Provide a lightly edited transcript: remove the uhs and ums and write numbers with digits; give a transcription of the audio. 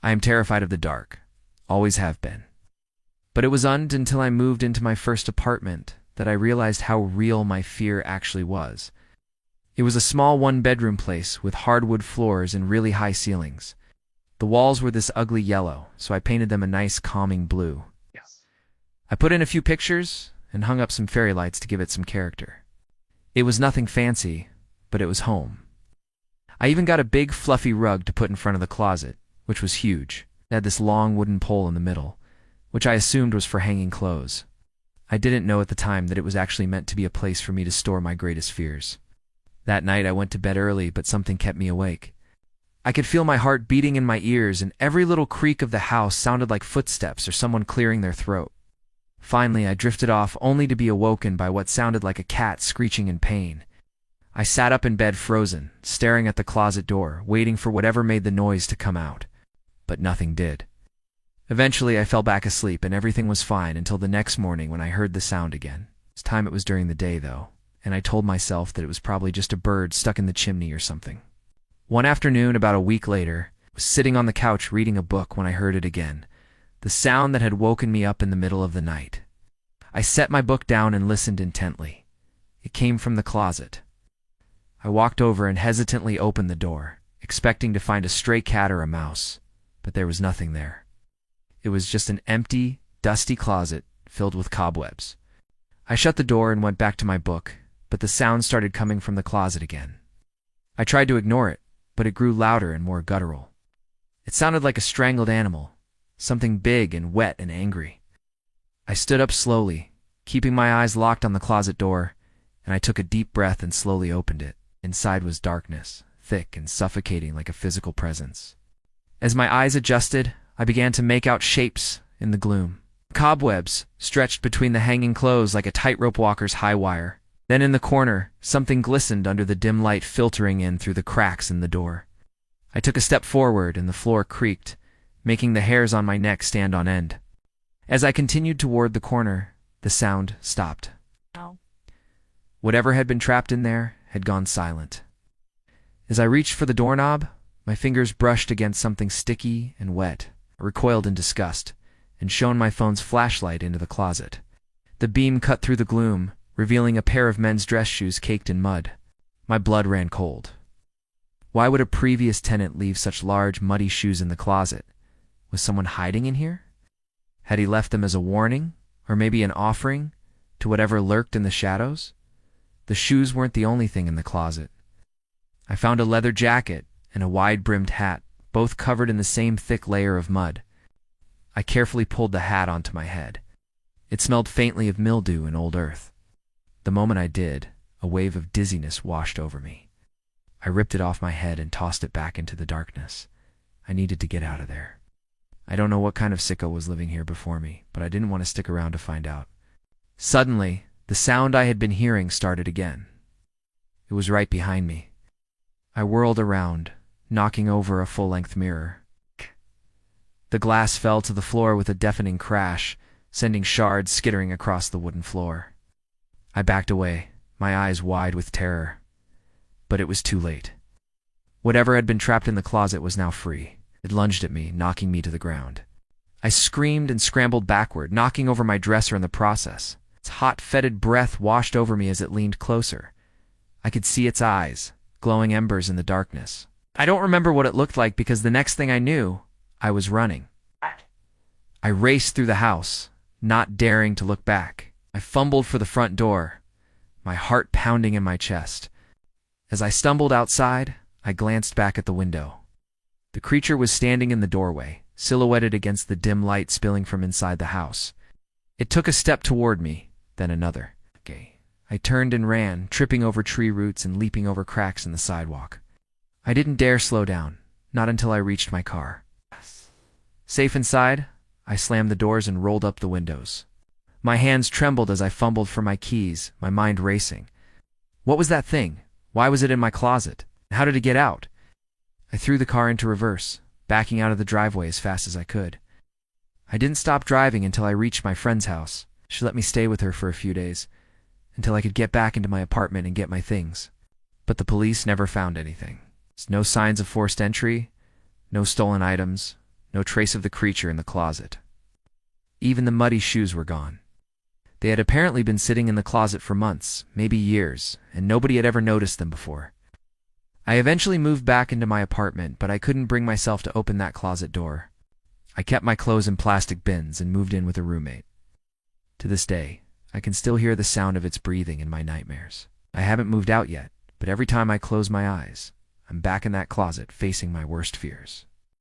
I am terrified of the dark. Always have been. But it wasn't until I moved into my first apartment that I realized how real my fear actually was. It was a small one-bedroom place with hardwood floors and really high ceilings. The walls were this ugly yellow, so I painted them a nice, calming blue. Yes. I put in a few pictures and hung up some fairy lights to give it some character. It was nothing fancy, but it was home. I even got a big, fluffy rug to put in front of the closet, which was huge. It had this long wooden pole in the middle, which I assumed was for hanging clothes. I didn't know at the time that it was actually meant to be a place for me to store my greatest fears. That night I went to bed early, but something kept me awake. I could feel my heart beating in my ears, and every little creak of the house sounded like footsteps or someone clearing their throat. Finally, I drifted off, only to be awoken by what sounded like a cat screeching in pain. I sat up in bed frozen, staring at the closet door, waiting for whatever made the noise to come out. But nothing did. Eventually, I fell back asleep, and everything was fine until the next morning when I heard the sound again. This time it was during the day, though, and I told myself that it was probably just a bird stuck in the chimney or something. One afternoon, about a week later, I was sitting on the couch reading a book when I heard it again, the sound that had woken me up in the middle of the night. I set my book down and listened intently. It came from the closet. I walked over and hesitantly opened the door, expecting to find a stray cat or a mouse, but there was nothing there. It was just an empty, dusty closet filled with cobwebs. I shut the door and went back to my book, but the sound started coming from the closet again. I tried to ignore it, but it grew louder and more guttural. It sounded like a strangled animal, something big and wet and angry. I stood up slowly, keeping my eyes locked on the closet door, and I took a deep breath and slowly opened it. Inside was darkness, thick and suffocating like a physical presence. As my eyes adjusted, I began to make out shapes in the gloom. Cobwebs stretched between the hanging clothes like a tightrope walker's high wire. Then in the corner, something glistened under the dim light filtering in through the cracks in the door. I took a step forward and the floor creaked, making the hairs on my neck stand on end. As I continued toward the corner, the sound stopped. Ow. Whatever had been trapped in there had gone silent. As I reached for the doorknob, my fingers brushed against something sticky and wet. I recoiled in disgust and shone my phone's flashlight into the closet. The beam cut through the gloom, revealing a pair of men's dress shoes caked in mud. My blood ran cold. Why would a previous tenant leave such large, muddy shoes in the closet? Was someone hiding in here? Had he left them as a warning, or maybe an offering to whatever lurked in the shadows? The shoes weren't the only thing in the closet. I found a leather jacket and a wide-brimmed hat, both covered in the same thick layer of mud. I carefully pulled the hat onto my head. It smelled faintly of mildew and old earth. The moment I did, a wave of dizziness washed over me. I ripped it off my head and tossed it back into the darkness. I needed to get out of there. I don't know what kind of sicko was living here before me, but I didn't want to stick around to find out. Suddenly, the sound I had been hearing started again. It was right behind me. I whirled around, knocking over a full-length mirror. The glass fell to the floor with a deafening crash, sending shards skittering across the wooden floor. I backed away, my eyes wide with terror. But it was too late. Whatever had been trapped in the closet was now free. It lunged at me, knocking me to the ground. I screamed and scrambled backward, knocking over my dresser in the process. Its hot, fetid breath washed over me as it leaned closer. I could see its eyes, glowing embers in the darkness. I don't remember what it looked like because the next thing I knew, I was running. I raced through the house, not daring to look back. I fumbled for the front door, my heart pounding in my chest. As I stumbled outside, I glanced back at the window. The creature was standing in the doorway, silhouetted against the dim light spilling from inside the house. It took a step toward me, then another. I turned and ran, tripping over tree roots and leaping over cracks in the sidewalk. I didn't dare slow down, not until I reached my car. Safe inside, I slammed the doors and rolled up the windows. My hands trembled as I fumbled for my keys, my mind racing. What was that thing? Why was it in my closet? How did it get out? I threw the car into reverse, backing out of the driveway as fast as I could. I didn't stop driving until I reached my friend's house. She let me stay with her for a few days, until I could get back into my apartment and get my things. But the police never found anything. No signs of forced entry, no stolen items, no trace of the creature in the closet. Even the muddy shoes were gone. They had apparently been sitting in the closet for months, maybe years, and nobody had ever noticed them before. I eventually moved back into my apartment, but I couldn't bring myself to open that closet door. I kept my clothes in plastic bins and moved in with a roommate. To this day, I can still hear the sound of its breathing in my nightmares. I haven't moved out yet, but every time I close my eyes, I'm back in that closet facing my worst fears.